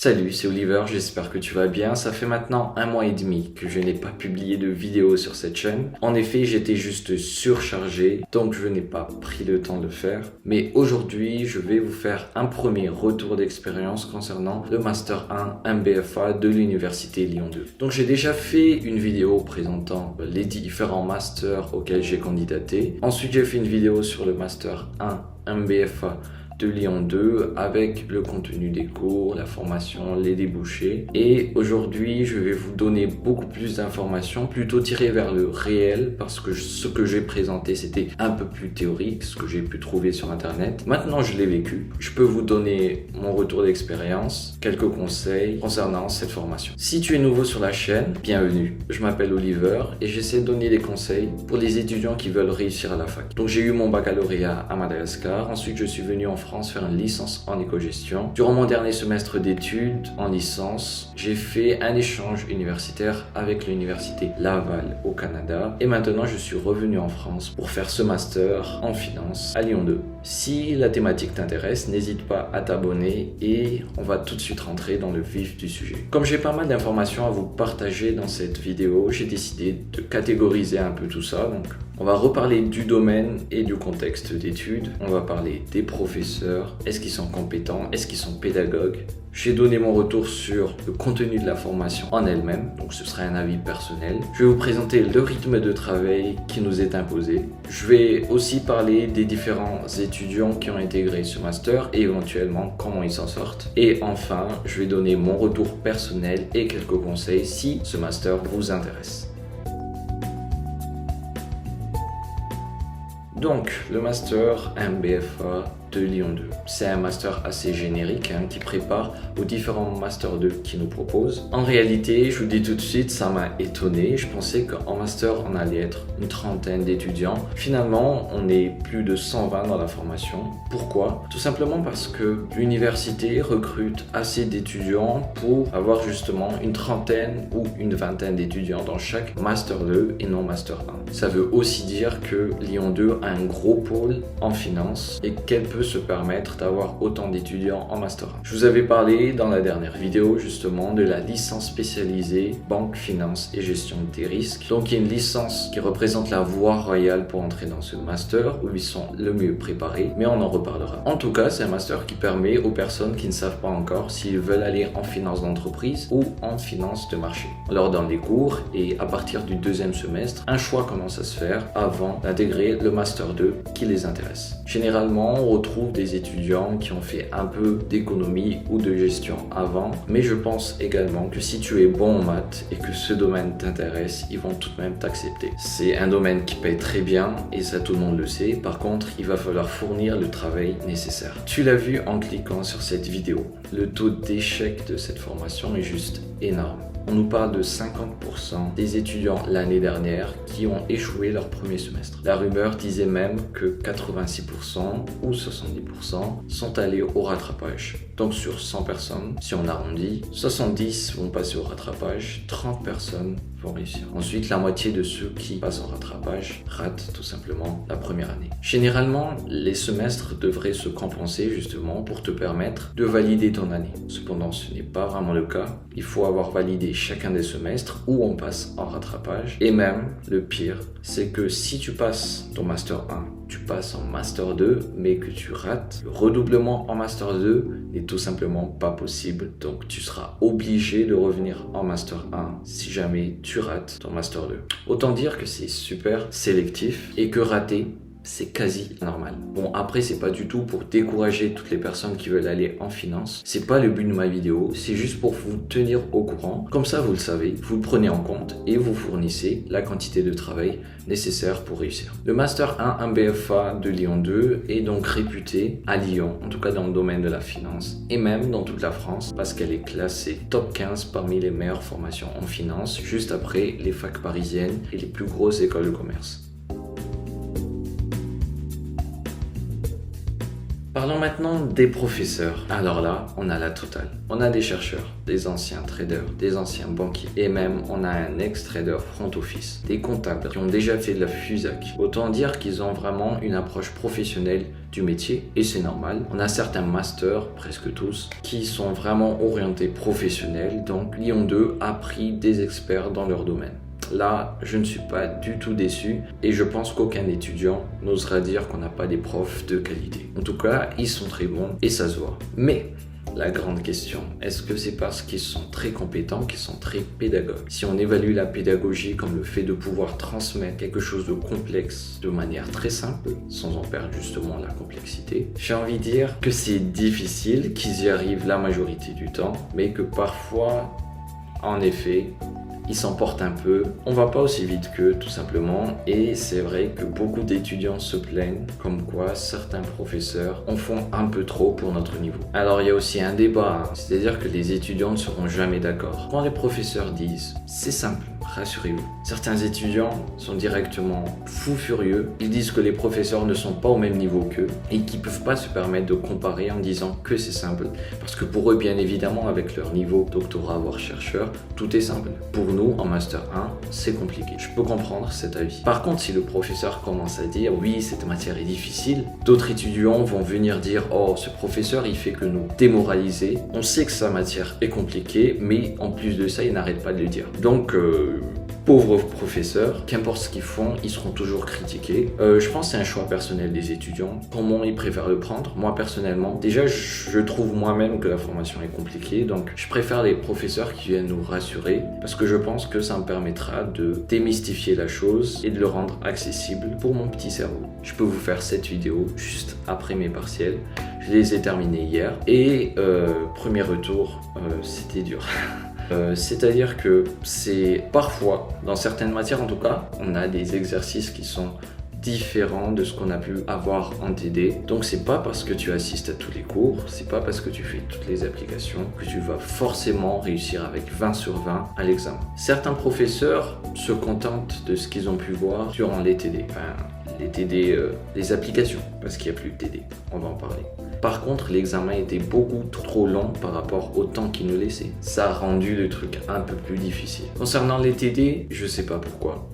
Salut, c'est Oliver, j'espère que tu vas bien. Ça fait maintenant 1 mois et demi que je n'ai pas publié de vidéo sur cette chaîne. En effet, j'étais juste surchargé, donc je n'ai pas pris le temps de le faire. Mais aujourd'hui, je vais vous faire un premier retour d'expérience concernant le Master 1 MBFA de l'Université Lyon 2. Donc j'ai déjà fait une vidéo présentant les différents masters auxquels j'ai candidaté. Ensuite, j'ai fait une vidéo sur le Master 1 MBFA de Lyon 2 avec le contenu des cours, la formation, les débouchés. Et aujourd'hui, je vais vous donner beaucoup plus d'informations, plutôt tirées vers le réel, parce que ce que j'ai présenté, c'était un peu plus théorique, ce que j'ai pu trouver sur Internet. Maintenant, je l'ai vécu. Je peux vous donner mon retour d'expérience, quelques conseils concernant cette formation. Si tu es nouveau sur la chaîne, bienvenue. Je m'appelle Oliver et j'essaie de donner des conseils pour les étudiants qui veulent réussir à la fac. Donc, j'ai eu mon baccalauréat à Madagascar. Ensuite, je suis venu en France faire une licence en éco-gestion. Durant mon dernier semestre d'études en licence, j'ai fait un échange universitaire avec l'université Laval au Canada et maintenant je suis revenu en France pour faire ce master en finance à Lyon 2. Si la thématique t'intéresse, n'hésite pas à t'abonner et on va tout de suite rentrer dans le vif du sujet. Comme j'ai pas mal d'informations à vous partager dans cette vidéo, j'ai décidé de catégoriser un peu tout ça. Donc on va reparler du domaine et du contexte d'études. On va parler des professeurs. Est-ce qu'ils sont compétents? Est-ce qu'ils sont pédagogues? J'ai donné mon retour sur le contenu de la formation en elle-même, donc ce sera un avis personnel. Je vais vous présenter le rythme de travail qui nous est imposé. Je vais aussi parler des différents étudiants qui ont intégré ce master et éventuellement comment ils s'en sortent. Et enfin, je vais donner mon retour personnel et quelques conseils si ce master vous intéresse. Donc, le Master MBFA de Lyon 2. C'est un master assez générique qui prépare aux différents Master 2 qu'ils nous proposent. En réalité, je vous dis tout de suite, ça m'a étonné. Je pensais qu'en Master, on allait être une trentaine d'étudiants. Finalement, on est plus de 120 dans la formation. Pourquoi? Tout simplement parce que l'université recrute assez d'étudiants pour avoir justement une trentaine ou une vingtaine d'étudiants dans chaque Master 2 et non Master 1. Ça veut aussi dire que Lyon 2 a un gros pôle en finance et qu'elle peut se permettre d'avoir autant d'étudiants en Master 1. Je vous avais parlé dans la dernière vidéo justement de la licence spécialisée banque, finance et gestion des risques. Donc il y a une licence qui représente la voie royale pour entrer dans ce master où ils sont le mieux préparés, mais on en reparlera. En tout cas, c'est un master qui permet aux personnes qui ne savent pas encore s'ils veulent aller en finance d'entreprise ou en finance de marché. On leur donne des cours et à partir du deuxième semestre, un choix commence à se faire avant d'intégrer le Master 2 qui les intéresse. Généralement, on retrouve des étudiants qui ont fait un peu d'économie ou de gestion avant, mais je pense également que si tu es bon en maths et que ce domaine t'intéresse, ils vont tout de même t'accepter. C'est un domaine qui paye très bien et ça tout le monde le sait. Par contre, il va falloir fournir le travail nécessaire. Tu l'as vu en cliquant sur cette vidéo. Le taux d'échec de cette formation est juste énorme. On nous parle de 50% des étudiants l'année dernière qui ont échoué leur premier semestre. La rumeur disait même que 86% ou 70% sont allés au rattrapage. Donc sur 100 personnes, si on arrondit, 70 vont passer au rattrapage, 30 personnes vont réussir. Ensuite, la moitié de ceux qui passent en rattrapage ratent tout simplement la première année. Généralement, les semestres devraient se compenser justement pour te permettre de valider ton année. Cependant, ce n'est pas vraiment le cas. Il faut avoir validé chacun des semestres où on passe en rattrapage. Et même, le pire, c'est que si tu passes ton Master 1, tu passes en Master 2, mais que tu rates, le redoublement en Master 2 n'est tout simplement pas possible. Donc, tu seras obligé de revenir en Master 1 si jamais tu rates ton Master 2. Autant dire que c'est super sélectif et que rater, c'est quasi normal. Bon, après, c'est pas du tout pour décourager toutes les personnes qui veulent aller en finance. C'est pas le but de ma vidéo, c'est juste pour vous tenir au courant. Comme ça, vous le savez, vous le prenez en compte et vous fournissez la quantité de travail nécessaire pour réussir. Le Master 1 MBFA de Lyon 2 est donc réputé à Lyon, en tout cas dans le domaine de la finance, et même dans toute la France, parce qu'elle est classée top 15 parmi les meilleures formations en finance, juste après les facs parisiennes et les plus grosses écoles de commerce. Parlons maintenant des professeurs. Alors là, on a la totale. On a des chercheurs, des anciens traders, des anciens banquiers et même on a un ex-trader front office, des comptables qui ont déjà fait de la FUSAC. Autant dire qu'ils ont vraiment une approche professionnelle du métier et c'est normal. On a certains masters, presque tous, qui sont vraiment orientés professionnels. Donc Lyon 2 a pris des experts dans leur domaine. Là, je ne suis pas du tout déçu et je pense qu'aucun étudiant n'osera dire qu'on n'a pas des profs de qualité. En tout cas, ils sont très bons et ça se voit. Mais la grande question, est-ce que c'est parce qu'ils sont très compétents, qu'ils sont très pédagogues? Si on évalue la pédagogie comme le fait de pouvoir transmettre quelque chose de complexe de manière très simple, sans en perdre justement la complexité, j'ai envie de dire que c'est difficile, qu'ils y arrivent la majorité du temps, mais que parfois, en effet, ils s'emportent un peu, on va pas aussi vite qu'eux tout simplement et c'est vrai que beaucoup d'étudiants se plaignent comme quoi certains professeurs en font un peu trop pour notre niveau. Alors il y a aussi un débat, c'est-à-dire que les étudiants ne seront jamais d'accord. Quand les professeurs disent « c'est simple », rassurez-vous. Certains étudiants sont directement fous furieux. Ils disent que les professeurs ne sont pas au même niveau qu'eux et qu'ils ne peuvent pas se permettre de comparer en disant que c'est simple. Parce que pour eux, bien évidemment, avec leur niveau doctorat voire chercheur, tout est simple. Pour nous, en Master 1, c'est compliqué. Je peux comprendre cet avis. Par contre, si le professeur commence à dire « oui, cette matière est difficile », d'autres étudiants vont venir dire « oh, ce professeur, il fait que nous démoraliser. On sait que sa matière est compliquée, mais en plus de ça, il n'arrête pas de le dire. » Donc, pauvres professeurs, qu'importe ce qu'ils font, ils seront toujours critiqués. Je pense que c'est un choix personnel des étudiants. Comment ils préfèrent le prendre? Moi, personnellement, déjà, je trouve moi-même que la formation est compliquée. Donc, je préfère les professeurs qui viennent nous rassurer parce que je pense que ça me permettra de démystifier la chose et de le rendre accessible pour mon petit cerveau. Je peux vous faire cette vidéo juste après mes partiels. Je les ai terminés hier et premier retour, c'était dur. C'est-à-dire que c'est parfois, dans certaines matières en tout cas, on a des exercices qui sont différents de ce qu'on a pu avoir en TD. Donc c'est pas parce que tu assistes à tous les cours, c'est pas parce que tu fais toutes les applications que tu vas forcément réussir avec 20 sur 20 à l'examen. Certains professeurs se contentent de ce qu'ils ont pu voir durant les TD. Enfin, les TD, les applications, parce qu'il n'y a plus de TD, on va en parler. Par contre, l'examen était beaucoup trop long par rapport au temps qu'il nous laissait. Ça a rendu le truc un peu plus difficile. Concernant les TD, je sais pas pourquoi.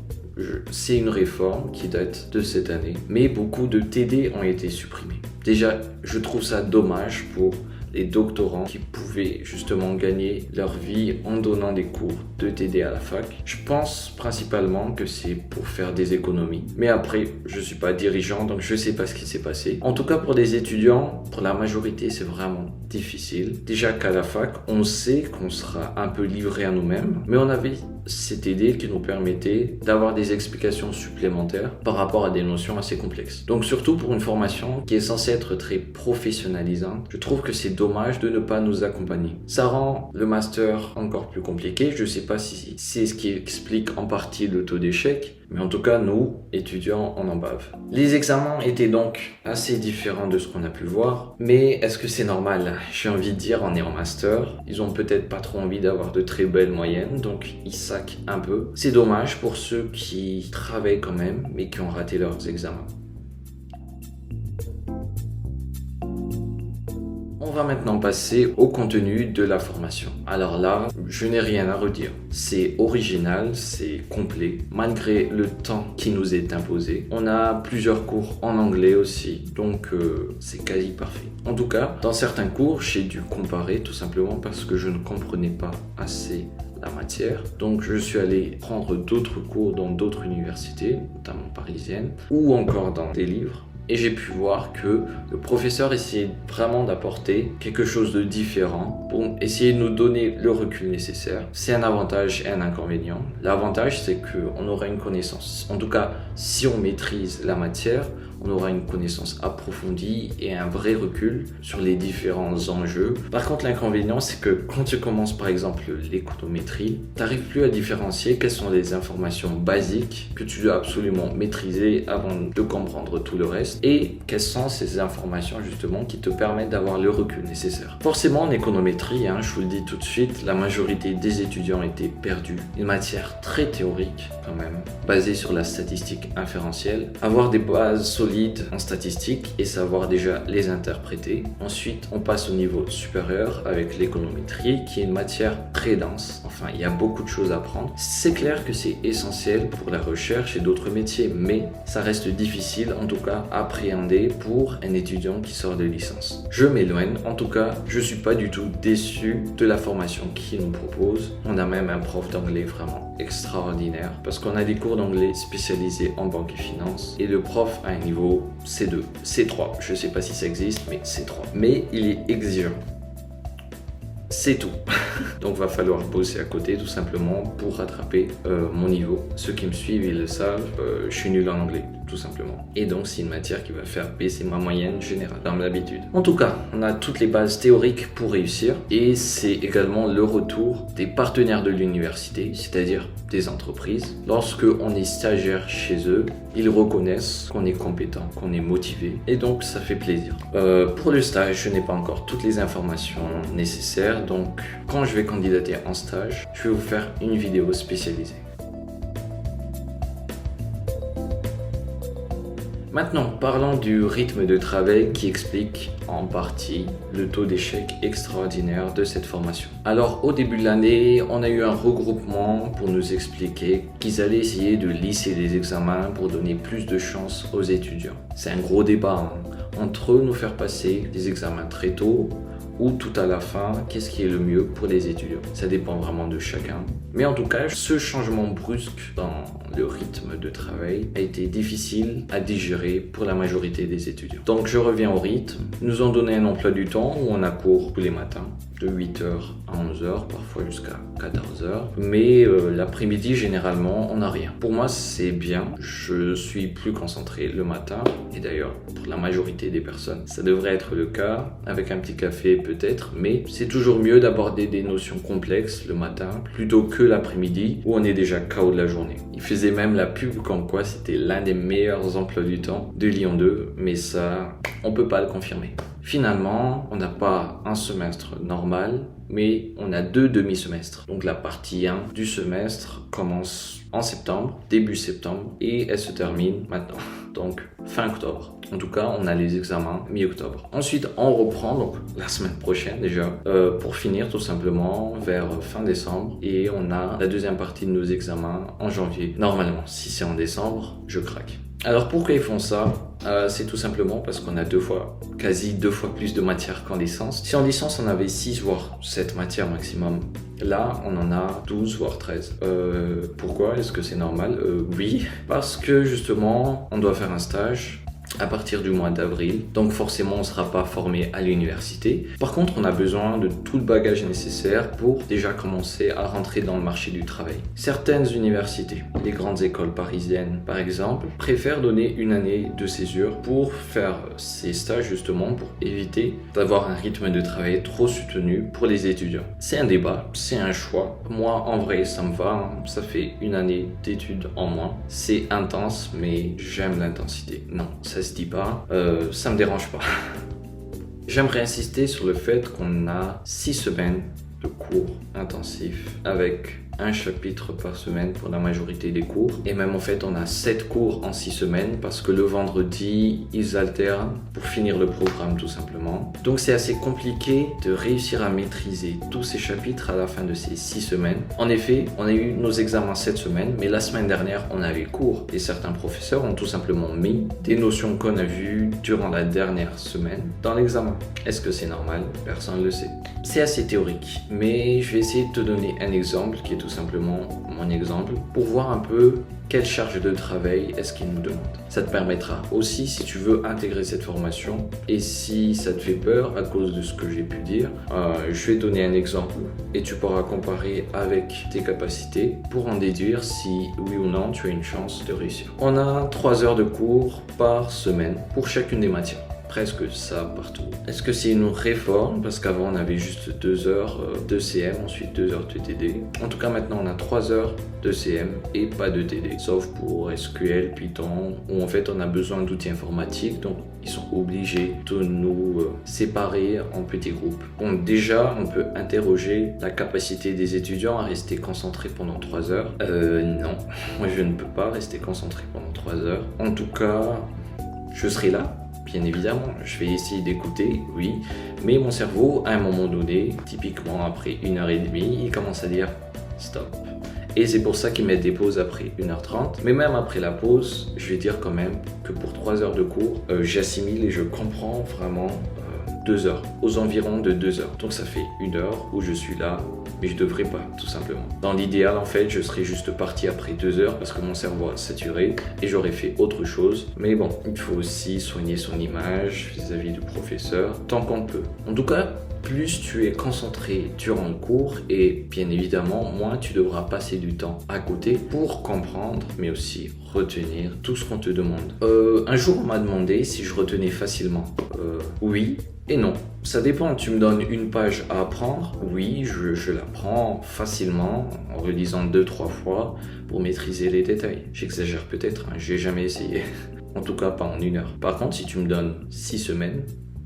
C'est une réforme qui date de cette année, mais beaucoup de TD ont été supprimés. Déjà, je trouve ça dommage pour les doctorants qui pouvaient justement gagner leur vie en donnant des cours de TD à la fac. Je pense principalement que c'est pour faire des économies. Mais après, je suis pas dirigeant, donc je sais pas ce qui s'est passé. En tout cas, pour des étudiants, pour la majorité, c'est vraiment difficile. Déjà qu'à la fac, on sait qu'on sera un peu livré à nous-mêmes, mais on avait ces TD qui nous permettait d'avoir des explications supplémentaires par rapport à des notions assez complexes. Donc surtout pour une formation qui est censée être très professionnalisante, je trouve que c'est dommage de ne pas nous accompagner. Ça rend le master encore plus compliqué. Je sais pas si c'est ce qui explique en partie le taux d'échec, mais en tout cas, nous, étudiants, on en bave. Les examens étaient donc assez différents de ce qu'on a pu voir, mais est-ce que c'est normal? J'ai envie de dire, on est en master, ils ont peut-être pas trop envie d'avoir de très belles moyennes, donc ils sacent un peu. C'est dommage pour ceux qui travaillent quand même, mais qui ont raté leurs examens. On va maintenant passer au contenu de la formation. Alors là, je n'ai rien à redire. C'est original, c'est complet, malgré le temps qui nous est imposé. On a plusieurs cours en anglais aussi, donc c'est quasi parfait. En tout cas, dans certains cours, j'ai dû comparer tout simplement parce que je ne comprenais pas assez la matière. Donc je suis allé prendre d'autres cours dans d'autres universités, notamment parisiennes, ou encore dans des livres. Et j'ai pu voir que le professeur essayait vraiment d'apporter quelque chose de différent pour essayer de nous donner le recul nécessaire. C'est un avantage et un inconvénient. L'avantage, c'est qu'on aura une connaissance. En tout cas, si on maîtrise la matière, on aura une connaissance approfondie et un vrai recul sur les différents enjeux. Par contre, l'inconvénient, c'est que quand tu commences par exemple l'économétrie, tu n'arrives plus à différencier quelles sont les informations basiques que tu dois absolument maîtriser avant de comprendre tout le reste et quelles sont ces informations justement qui te permettent d'avoir le recul nécessaire. Forcément, en économétrie, je vous le dis tout de suite, la majorité des étudiants étaient perdus. Une matière très théorique quand même, basée sur la statistique inférentielle. Avoir des bases solides solide en statistiques et savoir déjà les interpréter. Ensuite, on passe au niveau supérieur avec l'économétrie qui est une matière très dense. Enfin, il y a beaucoup de choses à apprendre. C'est clair que c'est essentiel pour la recherche et d'autres métiers, mais ça reste difficile en tout cas à appréhender pour un étudiant qui sort de licence. Je m'éloigne, en tout cas, je suis pas du tout déçu de la formation qu'il nous propose. On a même un prof d'anglais vraiment extraordinaire parce qu'on a des cours d'anglais spécialisés en banque et finance et le prof a un niveau C2, C3, je sais pas si ça existe mais C3. Mais il est exigeant. C'est tout. Donc va falloir bosser à côté tout simplement pour rattraper mon niveau. Ceux qui me suivent, ils le savent, je suis nul en anglais tout simplement. Et donc c'est une matière qui va faire baisser ma moyenne générale comme d'habitude. En tout cas, on a toutes les bases théoriques pour réussir et c'est également le retour des partenaires de l'université, c'est-à-dire des entreprises. Lorsque on est stagiaire chez eux, ils reconnaissent qu'on est compétent, qu'on est motivé et donc ça fait plaisir. Pour le stage, je n'ai pas encore toutes les informations nécessaires, donc quand je vais candidater en stage, je vais vous faire une vidéo spécialisée. Maintenant, parlons du rythme de travail qui explique en partie le taux d'échec extraordinaire de cette formation. Alors, au début de l'année, on a eu un regroupement pour nous expliquer qu'ils allaient essayer de lisser les examens pour donner plus de chance aux étudiants. C'est un gros débat entre eux, nous faire passer des examens très tôt ou tout à la fin, qu'est-ce qui est le mieux pour les étudiants. Ça dépend vraiment de chacun. Mais en tout cas, ce changement brusque dans le rythme de travail a été difficile à digérer pour la majorité des étudiants. Donc je reviens au rythme. Ils nous ont donné un emploi du temps où on a cours tous les matins, de 8h à 11h, parfois jusqu'à 14h. Mais l'après-midi, généralement, on n'a rien. Pour moi, c'est bien. Je suis plus concentré le matin. Et d'ailleurs, pour la majorité des personnes, ça devrait être le cas, avec un petit café peut-être. Mais c'est toujours mieux d'aborder des notions complexes le matin, plutôt que l'après-midi, où on est déjà KO de la journée. Il faisait même la pub comme quoi c'était l'un des meilleurs emplois du temps de Lyon 2, mais ça, on peut pas le confirmer. Finalement, on n'a pas un semestre normal, mais on a 2 demi-semestres. Donc la partie 1 du semestre commence en septembre, début septembre, et elle se termine maintenant, donc fin octobre. En tout cas, on a les examens mi-octobre. Ensuite, on reprend, donc la semaine prochaine déjà, pour finir tout simplement vers fin décembre. Et on a la deuxième partie de nos examens en janvier. Normalement, si c'est en décembre, je craque. Alors pourquoi ils font ça? C'est tout simplement parce qu'on a quasi deux fois plus de matières qu'en licence. Si en licence on avait 6 voire 7 matières maximum, là on en a 12 voire 13. Pourquoi? Est-ce que c'est normal? Oui, parce que justement on doit faire un stage à partir du mois d'avril, donc forcément on ne sera pas formé à l'université. Par contre, on a besoin de tout le bagage nécessaire pour déjà commencer à rentrer dans le marché du travail. Certaines universités, les grandes écoles parisiennes par exemple, préfèrent donner une année de césure pour faire ces stages justement pour éviter d'avoir un rythme de travail trop soutenu pour les étudiants. C'est un débat, c'est un choix. Moi en vrai ça me va, ça fait une année d'études en moins. C'est intense mais j'aime l'intensité. Non, ça se dit pas, ça me dérange pas. J'aimerais insister sur le fait qu'on a 6 semaines de cours intensifs avec un chapitre par semaine pour la majorité des cours. Et même en fait, on a 7 cours en 6 semaines parce que le vendredi, ils alternent pour finir le programme tout simplement. Donc c'est assez compliqué de réussir à maîtriser tous ces chapitres à la fin de ces 6 semaines. En effet, on a eu nos examens cette semaine, mais la semaine dernière, on avait cours. Et certains professeurs ont tout simplement mis des notions qu'on a vues durant la dernière semaine dans l'examen. Est-ce que c'est normal? Personne ne le sait. C'est assez théorique, mais je vais essayer de te donner un exemple qui est tout simplement mon exemple pour voir un peu quelle charge de travail est-ce qu'il nous demande. Ça te permettra aussi, si tu veux intégrer cette formation et si ça te fait peur à cause de ce que j'ai pu dire, je vais donner un exemple et tu pourras comparer avec tes capacités pour en déduire si oui ou non tu as une chance de réussir. On a 3 heures de cours par semaine pour chacune des matières. Presque ça partout. Est-ce que c'est une réforme? Parce qu'avant on avait juste 2 heures de CM, ensuite 2 heures de TD. En tout cas maintenant on a 3 heures de CM et pas de TD. Sauf pour SQL, Python, où en fait on a besoin d'outils informatiques. Donc ils sont obligés de nous séparer en petits groupes. Donc déjà on peut interroger la capacité des étudiants à rester concentrés pendant 3 heures. Non, moi je ne peux pas rester concentré pendant 3 heures. En tout cas, Je serai là, bien évidemment, je vais essayer d'écouter, oui, mais mon cerveau, à un moment donné, typiquement après 1h30, il commence à dire stop. Et c'est pour ça qu'ils mettent des pauses après 1h30. Mais même après la pause, je vais dire quand même que pour 3 heures de cours, j'assimile et je comprends vraiment 2 heures, aux environs de 2 heures. Donc ça fait 1 heure où je suis là, mais je devrais pas, tout simplement. Dans l'idéal, en fait, je serais juste parti après 2 heures parce que mon cerveau a saturé et j'aurais fait autre chose. Mais bon, il faut aussi soigner son image vis-à-vis du professeur, tant qu'on peut. En tout cas, plus tu es concentré durant le cours et bien évidemment, moins tu devras passer du temps à côté pour comprendre, mais aussi retenir tout ce qu'on te demande. Un jour, on m'a demandé si je retenais facilement. Oui et non. Ça dépend, tu me donnes une page à apprendre, oui, je l'apprends facilement en relisant 2-3 fois pour maîtriser les détails. J'exagère peut-être, hein, j'ai jamais essayé. En tout cas, pas en 1 heure. Par contre, si tu me donnes 6 semaines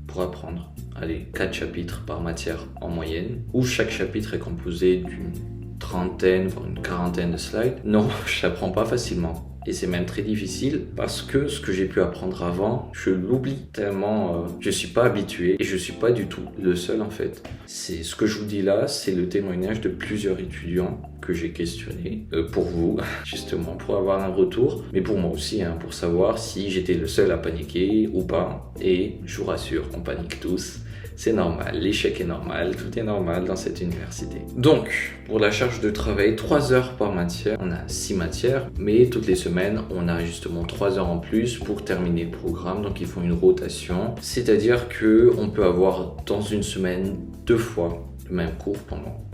pour apprendre, allez, 4 chapitres par matière en moyenne, où chaque chapitre est composé d'une trentaine, voire une quarantaine de slides, non, je n'apprends pas facilement. Et c'est même très difficile parce que ce que j'ai pu apprendre avant, je l'oublie tellement je suis pas habitué et je suis pas du tout le seul en fait. C'est ce que je vous dis là, c'est le témoignage de plusieurs étudiants que j'ai questionnés pour vous, justement, pour avoir un retour, mais pour moi aussi, hein, pour savoir si j'étais le seul à paniquer ou pas. Et je vous rassure, on panique tous. C'est normal, l'échec est normal, tout est normal dans cette université. Donc, pour la charge de travail, 3 heures par matière, on a 6 matières, mais toutes les semaines, on a justement 3 heures en plus pour terminer le programme, donc ils font une rotation. C'est-à-dire qu'on peut avoir dans une semaine 2 fois le même cours pendant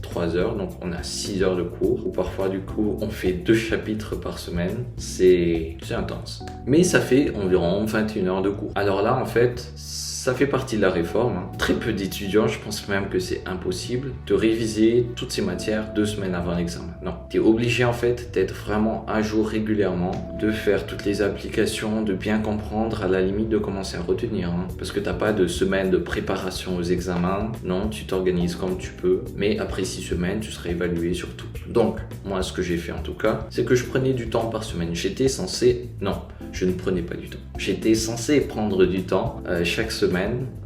3 heures, donc on a 6 heures de cours, ou parfois du coup on fait 2 chapitres par semaine, c'est intense. Mais ça fait environ 21 heures de cours. Alors là en fait, ça fait partie de la réforme. Hein. Très peu d'étudiants, je pense même que c'est impossible de réviser toutes ces matières 2 semaines avant l'examen. Non, tu es obligé en fait d'être vraiment à jour régulièrement, de faire toutes les applications, de bien comprendre, à la limite de commencer à retenir. Hein. Parce que tu n'as pas de semaine de préparation aux examens. Non, tu t'organises comme tu peux. Mais après 6 semaines, tu seras évalué sur tout. Donc, moi ce que j'ai fait en tout cas, c'est que je prenais du temps par semaine. J'étais censé... Non, je ne prenais pas du temps. J'étais censé prendre du temps chaque semaine.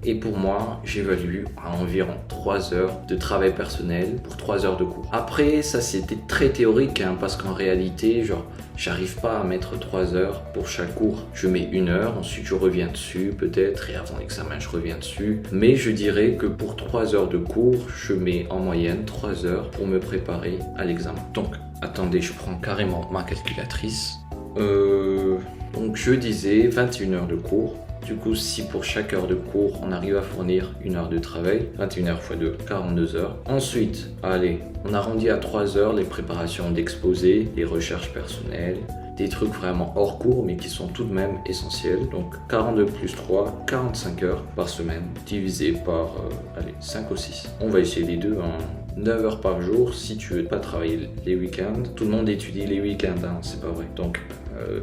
Et pour moi, j'évalue à environ 3 heures de travail personnel pour 3 heures de cours. Après, ça c'était très théorique hein, parce qu'en réalité, j'arrive pas à mettre 3 heures pour chaque cours. Je mets 1 heure, ensuite je reviens dessus peut-être et avant l'examen je reviens dessus. Mais je dirais que pour 3 heures de cours, je mets en moyenne 3 heures pour me préparer à l'examen. Donc, attendez, je prends carrément ma calculatrice. Donc je disais 21 heures de cours. Du coup, si pour chaque heure de cours, on arrive à fournir 1 heure de travail, 21 heures x 2, 42 heures. Ensuite, allez, on arrondit à 3 heures les préparations d'exposés, les recherches personnelles, des trucs vraiment hors cours, mais qui sont tout de même essentiels. Donc 42 plus 3, 45 heures par semaine, divisé par, 5 ou 6. On va essayer les deux, hein. 9 heures par jour si tu veux pas travailler les week-ends. Tout le monde étudie les week-ends, hein, c'est pas vrai. Donc,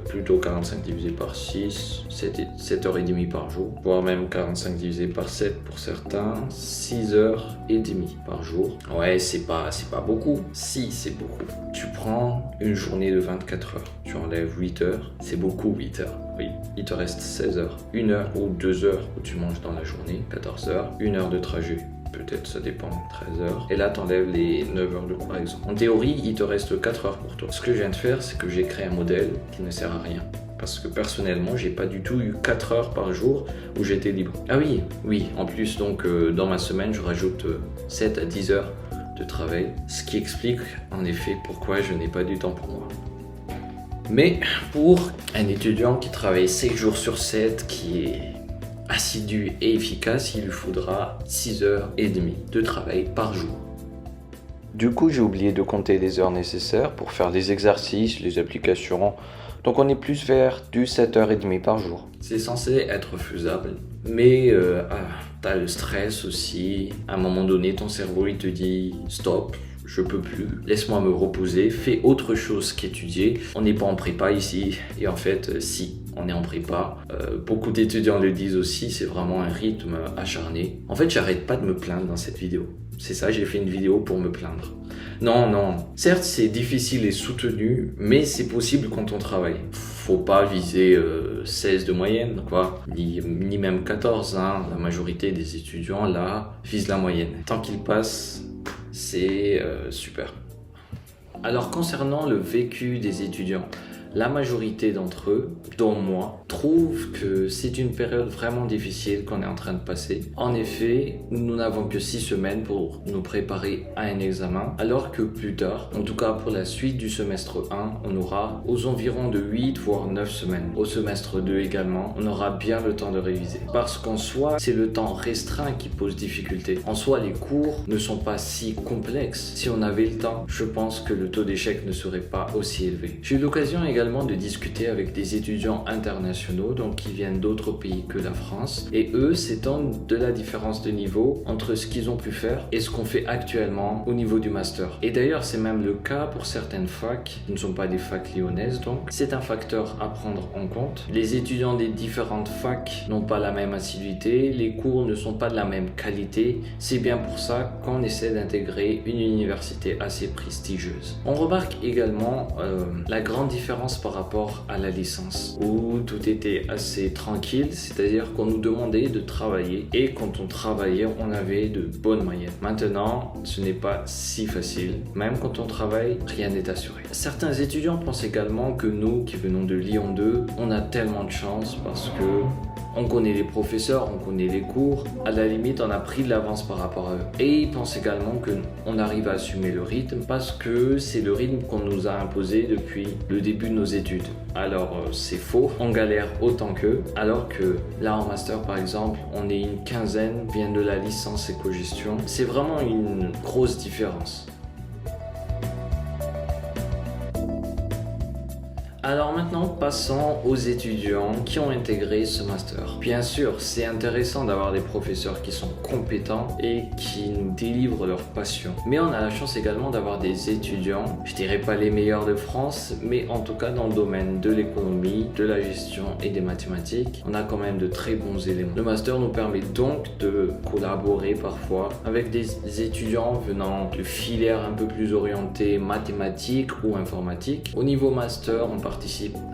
plutôt 45 divisé par 6, 7h30 par jour, voire même 45 divisé par 7 pour certains, 6h30 par jour. Ouais, c'est pas beaucoup. Si, c'est beaucoup. Tu prends une journée de 24 heures, tu enlèves 8 heures, c'est beaucoup 8 heures. Oui, il te reste 16 heures. 1 heure ou 2 heures où tu manges dans la journée, 14 heures, 1 heure de trajet. Peut-être, ça dépend, 13 heures. Et là, t'enlèves les 9 heures de cours, par exemple. En théorie, il te reste 4 heures pour toi. Ce que je viens de faire, c'est que j'ai créé un modèle qui ne sert à rien. Parce que personnellement, j'ai pas du tout eu 4 heures par jour où j'étais libre. Ah oui. En plus, donc, dans ma semaine, je rajoute 7 à 10 heures de travail. Ce qui explique, en effet, pourquoi je n'ai pas du temps pour moi. Mais pour un étudiant qui travaille 7 jours sur 7, qui est assidu et efficace, il lui faudra 6h30 de travail par jour. Du coup, j'ai oublié de compter les heures nécessaires pour faire les exercices, les applications. Donc on est plus vers du 7h30 par jour. C'est censé être faisable, mais t'as le stress aussi. À un moment donné, ton cerveau il te dit stop, je peux plus, laisse-moi me reposer, fais autre chose qu'étudier. On n'est pas en prépa ici, et en fait, si. On est en prépa. Beaucoup d'étudiants le disent aussi, c'est vraiment un rythme acharné. En fait, j'arrête pas de me plaindre dans cette vidéo. C'est ça, j'ai fait une vidéo pour me plaindre. Non. Certes, c'est difficile et soutenu, mais c'est possible quand on travaille. faut pas viser 16 de moyenne, quoi, ni même 14. Hein. La majorité des étudiants là visent la moyenne. Tant qu'ils passent, c'est super. Alors concernant le vécu des étudiants, la majorité d'entre eux, dont moi, trouvent que c'est une période vraiment difficile qu'on est en train de passer. En effet, nous n'avons que 6 semaines pour nous préparer à un examen, alors que plus tard, en tout cas pour la suite du semestre 1, on aura aux environs de 8 voire 9 semaines. Au semestre 2 également, on aura bien le temps de réviser. Parce qu'en soi, c'est le temps restreint qui pose difficulté. En soi, les cours ne sont pas si complexes. Si on avait le temps, je pense que le taux d'échec ne serait pas aussi élevé. J'ai eu l'occasion également de discuter avec des étudiants internationaux, donc qui viennent d'autres pays que la France, et eux s'étonnent de la différence de niveau entre ce qu'ils ont pu faire et ce qu'on fait actuellement au niveau du master. Et d'ailleurs, c'est même le cas pour certaines facs, qui ne sont pas des facs lyonnaises, donc c'est un facteur à prendre en compte. Les étudiants des différentes facs n'ont pas la même assiduité, les cours ne sont pas de la même qualité, c'est bien pour ça qu'on essaie d'intégrer une université assez prestigieuse. On remarque également la grande différence par rapport à la licence, où tout était assez tranquille, c'est-à-dire qu'on nous demandait de travailler, et quand on travaillait, on avait de bonnes moyennes. Maintenant, ce n'est pas si facile. Même quand on travaille, rien n'est assuré. Certains étudiants pensent également que nous, qui venons de Lyon 2, on a tellement de chance parce que on connaît les professeurs, on connaît les cours. À la limite, on a pris de l'avance par rapport à eux. Et ils pensent également qu'on arrive à assumer le rythme parce que c'est le rythme qu'on nous a imposé depuis le début de nos études. Alors, c'est faux. On galère autant qu'eux. Alors que là, en master, par exemple, on est une quinzaine, vient de la licence éco-gestion. C'est vraiment une grosse différence. Alors maintenant, passons aux étudiants qui ont intégré ce master. Bien sûr, c'est intéressant d'avoir des professeurs qui sont compétents et qui nous délivrent leur passion. Mais on a la chance également d'avoir des étudiants, je dirais pas les meilleurs de France, mais en tout cas dans le domaine de l'économie, de la gestion et des mathématiques, on a quand même de très bons éléments. Le master nous permet donc de collaborer parfois avec des étudiants venant de filières un peu plus orientées mathématiques ou informatiques. Au niveau master, on participe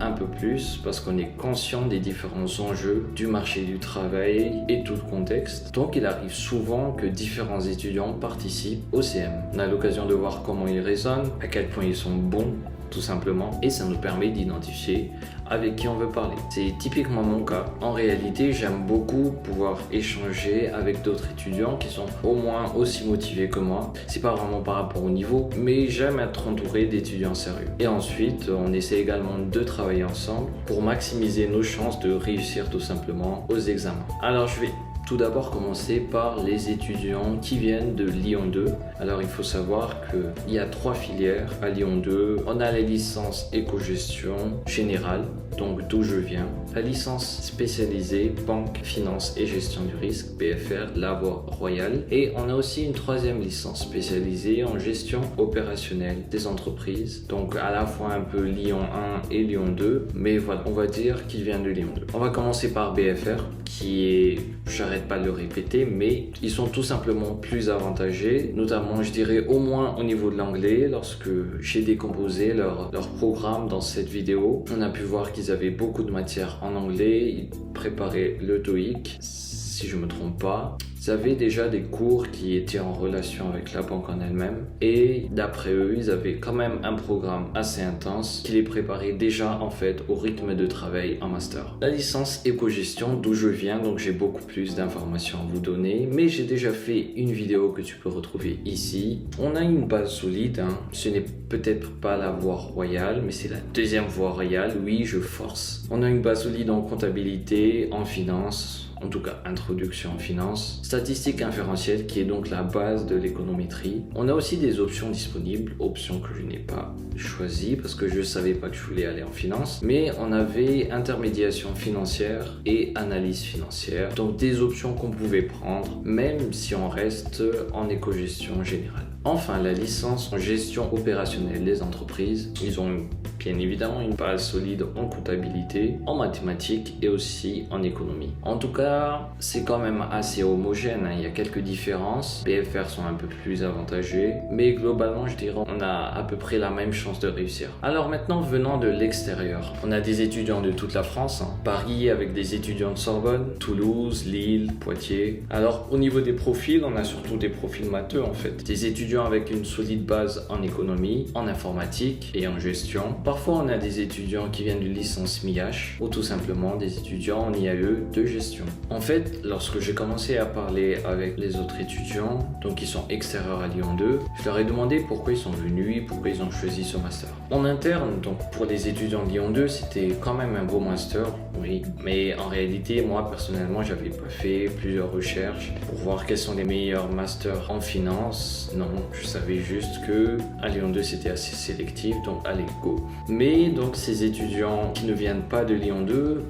un peu plus parce qu'on est conscient des différents enjeux du marché du travail et tout le contexte. Donc il arrive souvent que différents étudiants participent au CM. On a l'occasion de voir comment ils raisonnent, à quel point ils sont bons tout simplement, et ça nous permet d'identifier avec qui on veut parler. C'est typiquement mon cas. En réalité, j'aime beaucoup pouvoir échanger avec d'autres étudiants qui sont au moins aussi motivés que moi. C'est pas vraiment par rapport au niveau, mais j'aime être entouré d'étudiants sérieux. Et ensuite, on essaie également de travailler ensemble pour maximiser nos chances de réussir tout simplement aux examens. Alors je vais tout d'abord commencer par les étudiants qui viennent de Lyon 2. Alors il faut savoir qu'il y a 3 filières à Lyon 2. On a la licence éco-gestion générale, donc d'où je viens. La licence spécialisée banque, finance et gestion du risque, BFR, la voie royale. Et on a aussi une 3e licence spécialisée en gestion opérationnelle des entreprises. Donc à la fois un peu Lyon 1 et Lyon 2. Mais voilà, on va dire qu'il vient de Lyon 2. On va commencer par BFR, qui est, j'arrête pas de le répéter, mais ils sont tout simplement plus avantagés, notamment je dirais au moins au niveau de l'anglais. Lorsque j'ai décomposé leur programme dans cette vidéo, on a pu voir qu'ils avaient beaucoup de matières en anglais, ils préparaient le TOEIC, si je me trompe pas. Ils avaient déjà des cours qui étaient en relation avec la banque en elle-même, et d'après eux, ils avaient quand même un programme assez intense qui les préparait déjà en fait au rythme de travail en master. La licence éco-gestion, d'où je viens, donc j'ai beaucoup plus d'informations à vous donner, mais j'ai déjà fait une vidéo que tu peux retrouver ici. On a une base solide, hein. Ce n'est peut-être pas la voie royale, mais c'est la 2e voie royale, oui, je force. On a une base solide en comptabilité, en finance, en tout cas introduction en finance, statistique inférentielle qui est donc la base de l'économétrie. On a aussi des options disponibles, options que je n'ai pas choisies parce que je ne savais pas que je voulais aller en finance, mais on avait intermédiation financière et analyse financière, donc des options qu'on pouvait prendre même si on reste en éco-gestion générale. Enfin, la licence en gestion opérationnelle des entreprises, ils ont Bien évidemment, une base solide en comptabilité, en mathématiques et aussi en économie. En tout cas, c'est quand même assez homogène, hein. Il y a quelques différences. PFR sont un peu plus avantagés, mais globalement, je dirais on a à peu près la même chance de réussir. Alors maintenant, venant de l'extérieur, on a des étudiants de toute la France, hein. Paris avec des étudiants de Sorbonne, Toulouse, Lille, Poitiers. Alors au niveau des profils, on a surtout des profils matheux en fait. Des étudiants avec une solide base en économie, en informatique et en gestion. Parfois, on a des étudiants qui viennent d'une licence MIH ou tout simplement des étudiants en IAE de gestion. En fait, lorsque j'ai commencé à parler avec les autres étudiants, donc qui sont extérieurs à Lyon 2, je leur ai demandé pourquoi ils sont venus, pourquoi ils ont choisi ce master. En interne, donc pour les étudiants de Lyon 2, c'était quand même un beau master, oui, mais en réalité, moi personnellement, j'avais pas fait plusieurs recherches pour voir quels sont les meilleurs masters en finance. Non, je savais juste que à Lyon 2, c'était assez sélectif, donc allez, go. Mais donc ces étudiants qui ne viennent pas de Lyon 2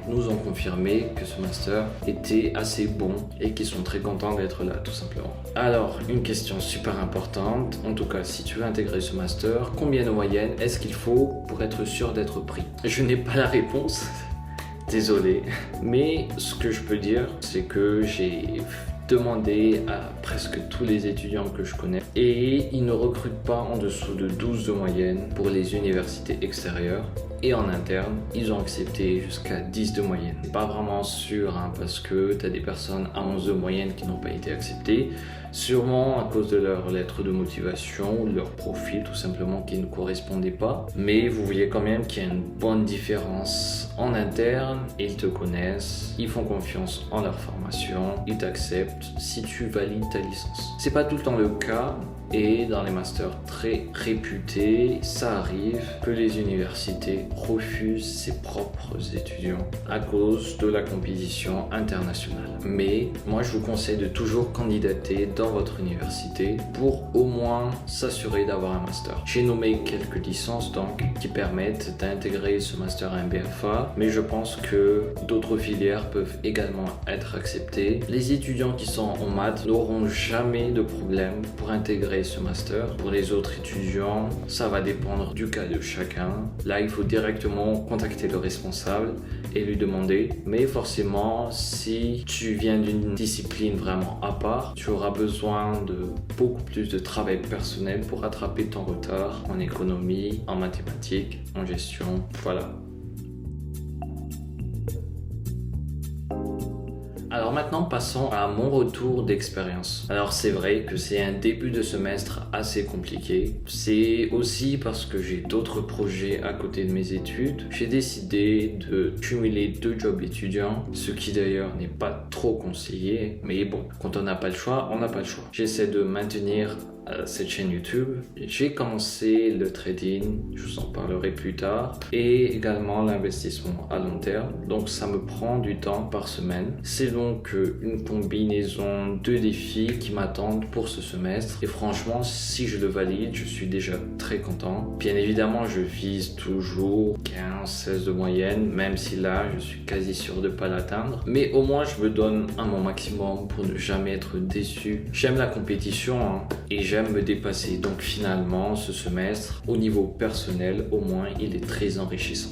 nous ont confirmé que ce master était assez bon et qu'ils sont très contents d'être là, tout simplement. Alors, une question super importante, en tout cas, si tu veux intégrer ce master, combien de moyenne est-ce qu'il faut pour être sûr d'être pris? Je n'ai pas la réponse. Désolé, mais ce que je peux dire, c'est que j'ai demandé à presque tous les étudiants que je connais et ils ne recrutent pas en dessous de 12 de moyenne pour les universités extérieures. Et en interne, ils ont accepté jusqu'à 10 de moyenne. C'est pas vraiment sûr, hein, parce que tu as des personnes à 11 de moyenne qui n'ont pas été acceptées, sûrement à cause de leur lettre de motivation ou de leur profil tout simplement qui ne correspondait pas. Mais vous voyez quand même qu'il y a une bonne différence en interne, ils te connaissent, ils font confiance en leur formation, ils t'acceptent si tu valides ta licence. C'est pas tout le temps le cas. Et dans les masters très réputés, ça arrive que les universités refusent ses propres étudiants à cause de la compétition internationale. Mais moi, je vous conseille de toujours candidater dans votre université pour au moins s'assurer d'avoir un master. J'ai nommé quelques licences donc qui permettent d'intégrer ce master à un BFA, mais je pense que d'autres filières peuvent également être acceptées. Les étudiants qui sont en maths n'auront jamais de problème pour intégrer ce master. Pour les autres étudiants, ça va dépendre du cas de chacun. Là, il faut directement contacter le responsable et lui demander. Mais forcément, si tu viens d'une discipline vraiment à part, tu auras besoin de beaucoup plus de travail personnel pour rattraper ton retard en économie, en mathématiques, en gestion. Voilà. Alors maintenant, passons à mon retour d'expérience. Alors c'est vrai que c'est un début de semestre assez compliqué. C'est aussi parce que j'ai d'autres projets à côté de mes études. J'ai décidé de cumuler 2 jobs étudiants, ce qui d'ailleurs n'est pas trop conseillé. Mais bon, quand on n'a pas le choix, on n'a pas le choix. J'essaie de maintenir cette chaîne YouTube. J'ai commencé le trading, je vous en parlerai plus tard, et également l'investissement à long terme. Donc ça me prend du temps par semaine. C'est donc une combinaison de défis qui m'attendent pour ce semestre. Et franchement, si je le valide, je suis déjà très content. Bien évidemment, je vise toujours 15-16 de moyenne, même si là, je suis quasi sûr de ne pas l'atteindre. Mais au moins, je me donne à mon maximum pour ne jamais être déçu. J'aime la compétition, hein, et j'aime me dépasser. Donc finalement, ce semestre, au niveau personnel, au moins, il est très enrichissant.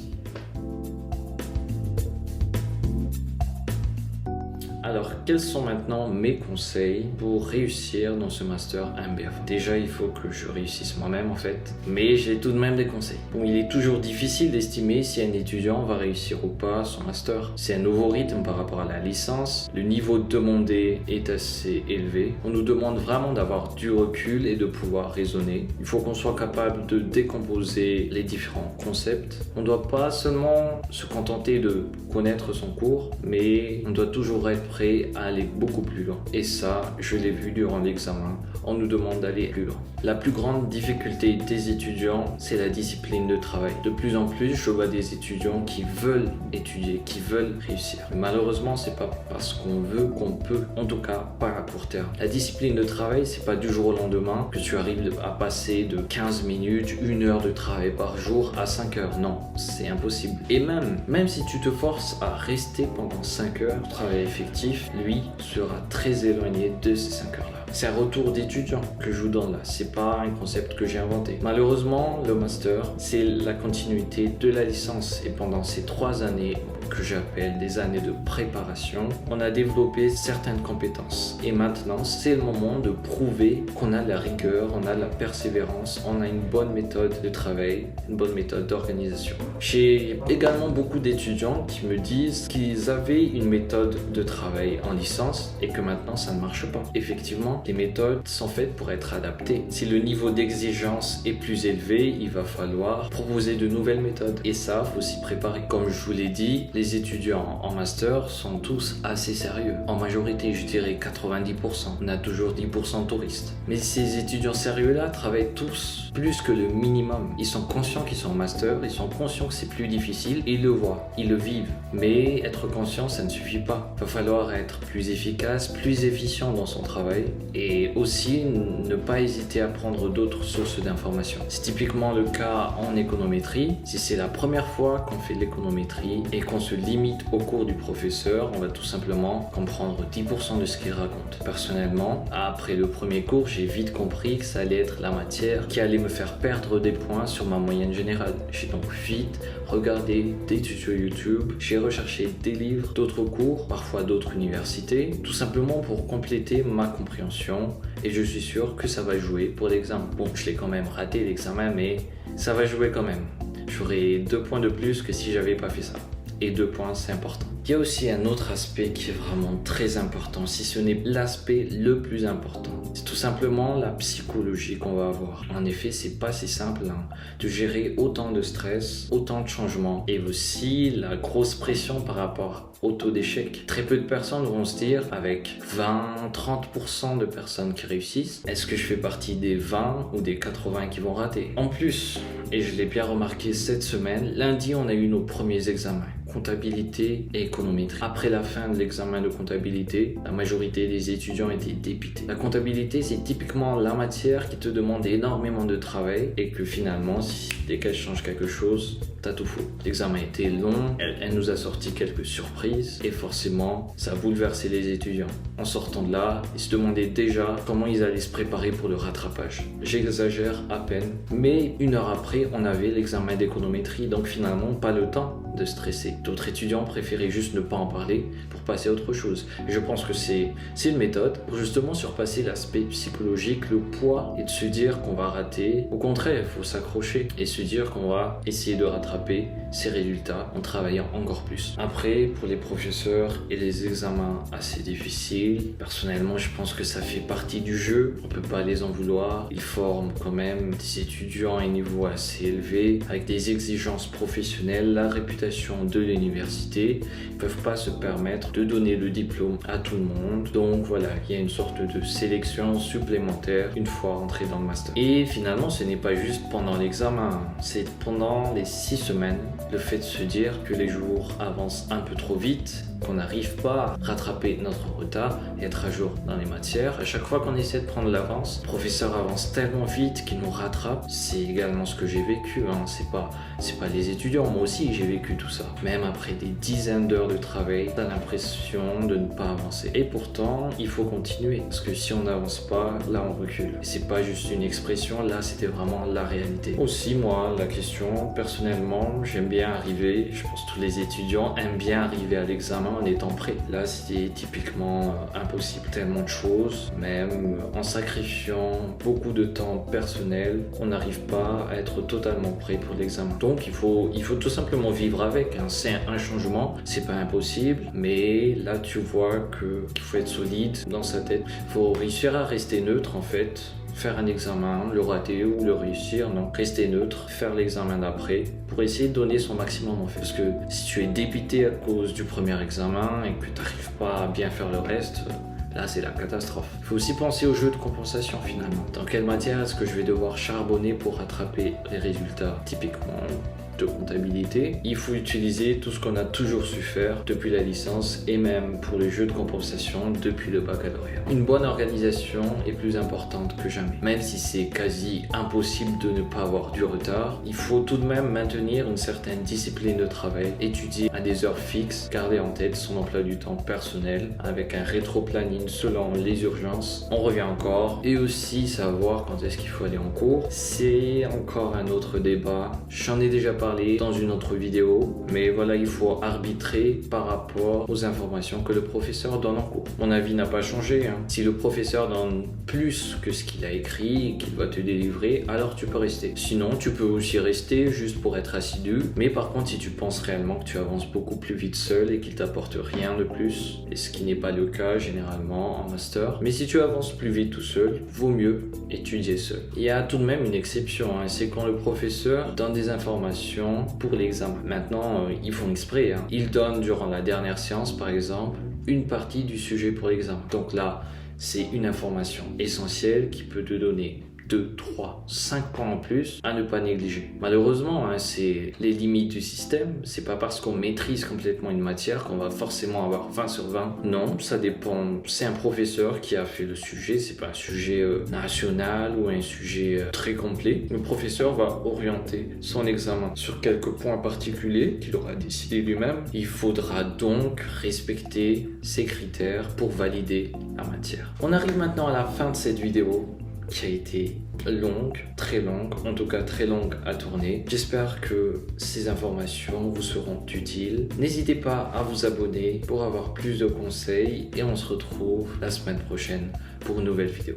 Alors, quels sont maintenant mes conseils pour réussir dans ce master MBFA? Déjà, il faut que je réussisse moi-même en fait, mais j'ai tout de même des conseils. Bon, il est toujours difficile d'estimer si un étudiant va réussir ou pas son master. C'est un nouveau rythme par rapport à la licence. Le niveau demandé est assez élevé. On nous demande vraiment d'avoir du recul et de pouvoir raisonner. Il faut qu'on soit capable de décomposer les différents concepts. On ne doit pas seulement se contenter de connaître son cours, mais on doit toujours être prêt à aller beaucoup plus loin. Et ça, je l'ai vu durant l'examen, on nous demande d'aller plus loin. La plus grande difficulté des étudiants, c'est la discipline de travail. De plus en plus, je vois des étudiants qui veulent étudier, qui veulent réussir. Mais malheureusement, c'est pas parce qu'on veut qu'on peut, en tout cas pas à court terme. La discipline de travail, c'est pas du jour au lendemain que tu arrives à passer de 15 minutes, 1 heure de travail par jour à 5 heures. Non, c'est impossible. Et même si tu te forces à rester pendant 5 heures, le travail effectif, lui, sera très éloigné de ces 5 heures-là. C'est un retour d'étudiant que je vous donne là, c'est pas un concept que j'ai inventé. Malheureusement, le master, c'est la continuité de la licence et pendant ces 3 années que j'appelle des années de préparation, on a développé certaines compétences. Et maintenant, c'est le moment de prouver qu'on a de la rigueur, on a de la persévérance, on a une bonne méthode de travail, une bonne méthode d'organisation. J'ai également beaucoup d'étudiants qui me disent qu'ils avaient une méthode de travail en licence et que maintenant ça ne marche pas. Effectivement, les méthodes sont faites pour être adaptées. Si le niveau d'exigence est plus élevé, il va falloir proposer de nouvelles méthodes. Et ça, il faut s'y préparer. Comme je vous l'ai dit, les étudiants en master sont tous assez sérieux. En majorité, je dirais 90%. On a toujours 10% de touristes. Mais ces étudiants sérieux-là travaillent tous plus que le minimum. Ils sont conscients qu'ils sont en master, ils sont conscients que c'est plus difficile, et ils le voient, ils le vivent. Mais être conscient, ça ne suffit pas. Il va falloir être plus efficace, plus efficient dans son travail et aussi ne pas hésiter à prendre d'autres sources d'informations. C'est typiquement le cas en économétrie. Si c'est la première fois qu'on fait de l'économétrie et qu'on se limite au cours du professeur, on va tout simplement comprendre 10% de ce qu'il raconte. Personnellement, après le premier cours, j'ai vite compris que ça allait être la matière qui allait me faire perdre des points sur ma moyenne générale. J'ai donc vite regardé des tutos YouTube, j'ai recherché des livres, d'autres cours, parfois d'autres universités, tout simplement pour compléter ma compréhension et je suis sûr que ça va jouer pour l'examen. Bon, je l'ai quand même raté l'examen, mais ça va jouer quand même. J'aurai 2 points de plus que si j'avais pas fait ça. Et 2 points, c'est important. Il y a aussi un autre aspect qui est vraiment très important, si ce n'est l'aspect le plus important. C'est tout simplement la psychologie qu'on va avoir. En effet, c'est pas si simple de gérer autant de stress, autant de changements et aussi la grosse pression par rapport au taux d'échec. Très peu de personnes vont se dire, avec 20-30% de personnes qui réussissent, est-ce que je fais partie des 20 ou des 80 qui vont rater? En plus, et je l'ai bien remarqué cette semaine, lundi on a eu nos premiers examens. Comptabilité et économétrie. Après la fin de l'examen de comptabilité, la majorité des étudiants étaient dépités. La comptabilité, c'est typiquement la matière qui te demande énormément de travail et que finalement, dès qu'elle change quelque chose, t'as tout faux. L'examen était long, elle nous a sorti quelques surprises et forcément, ça a bouleversé les étudiants. En sortant de là, ils se demandaient déjà comment ils allaient se préparer pour le rattrapage. J'exagère à peine, mais 1 heure après, on avait l'examen d'économétrie, donc finalement, pas le temps de stresser. D'autres étudiants préféraient juste ne pas en parler pour passer à autre chose. Et je pense que c'est une méthode pour justement surpasser l'aspect psychologique, le poids, et de se dire qu'on va rater. Au contraire, il faut s'accrocher et se dire qu'on va essayer de rattraper ses résultats en travaillant encore plus. Après, pour les professeurs et les examens assez difficiles, personnellement, je pense que ça fait partie du jeu. On peut pas les en vouloir. Ils forment quand même des étudiants à un niveau assez élevé, avec des exigences professionnelles, la réputation de l'université. Ils ne peuvent pas se permettre de donner le diplôme à tout le monde. Donc voilà, il y a une sorte de sélection supplémentaire une fois rentré dans le master. Et finalement, ce n'est pas juste pendant l'examen, c'est pendant les 6 semaines. Le fait de se dire que les jours avancent un peu trop vite, qu'on n'arrive pas à rattraper notre retard et être à jour dans les matières. À chaque fois qu'on essaie de prendre l'avance, le professeur avance tellement vite qu'il nous rattrape. C'est également ce que j'ai vécu, c'est pas les étudiants, moi aussi j'ai vécu tout ça. Même après des dizaines d'heures de travail, t'as l'impression de ne pas avancer. Et pourtant, il faut continuer, parce que si on n'avance pas, là on recule. Et c'est pas juste une expression, là c'était vraiment la réalité. Aussi, moi, la question, personnellement, j'aime bien arriver, je pense que tous les étudiants aiment bien arriver à l'examen en étant prêt. Là, c'est typiquement impossible. Tellement de choses, même en sacrifiant beaucoup de temps personnel, on n'arrive pas à être totalement prêt pour l'examen. Donc, il faut tout simplement vivre avec. C'est un changement, c'est pas impossible, mais là, tu vois qu'il faut être solide dans sa tête. Il faut réussir à rester neutre, en fait. Faire un examen, le rater ou le réussir, non, rester neutre, faire l'examen d'après pour essayer de donner son maximum en fait. Parce que si tu es dépité à cause du premier examen et que tu n'arrives pas à bien faire le reste, là c'est la catastrophe. Il faut aussi penser au jeu de compensation finalement. Dans quelle matière est-ce que je vais devoir charbonner pour rattraper les résultats? Typiquement, de comptabilité, il faut utiliser tout ce qu'on a toujours su faire depuis la licence et même pour les jeux de compensation depuis le baccalauréat. Une bonne organisation est plus importante que jamais. Même si c'est quasi impossible de ne pas avoir du retard, il faut tout de même maintenir une certaine discipline de travail, étudier à des heures fixes, garder en tête son emploi du temps personnel avec un rétro-planning selon les urgences. On revient encore et aussi savoir quand est-ce qu'il faut aller en cours. C'est encore un autre débat. J'en ai déjà parlé dans une autre vidéo, mais voilà, il faut arbitrer par rapport aux informations que le professeur donne en cours. Mon avis n'a pas changé. Si le professeur donne plus que ce qu'il a écrit et qu'il va te délivrer, alors tu peux rester. Sinon, tu peux aussi rester juste pour être assidu. Mais par contre, si tu penses réellement que tu avances beaucoup plus vite seul et qu'il t'apporte rien de plus, et ce qui n'est pas le cas généralement en master, mais si tu avances plus vite tout seul, vaut mieux étudier seul. Il y a tout de même une exception, c'est quand le professeur donne des informations pour l'examen. Maintenant, ils font exprès. Ils donnent durant la dernière séance, par exemple, une partie du sujet pour l'examen. Donc là, c'est une information essentielle qui peut te donner 2, 3, 5 points en plus à ne pas négliger. Malheureusement, c'est les limites du système. C'est pas parce qu'on maîtrise complètement une matière qu'on va forcément avoir 20 sur 20. Non, ça dépend. C'est un professeur qui a fait le sujet. C'est pas un sujet national ou un sujet très complet. Le professeur va orienter son examen sur quelques points particuliers qu'il aura décidé lui-même. Il faudra donc respecter ces critères pour valider la matière. On arrive maintenant à la fin de cette vidéo, qui a été longue, très longue, en tout cas très longue à tourner. J'espère que ces informations vous seront utiles. N'hésitez pas à vous abonner pour avoir plus de conseils et on se retrouve la semaine prochaine pour une nouvelle vidéo.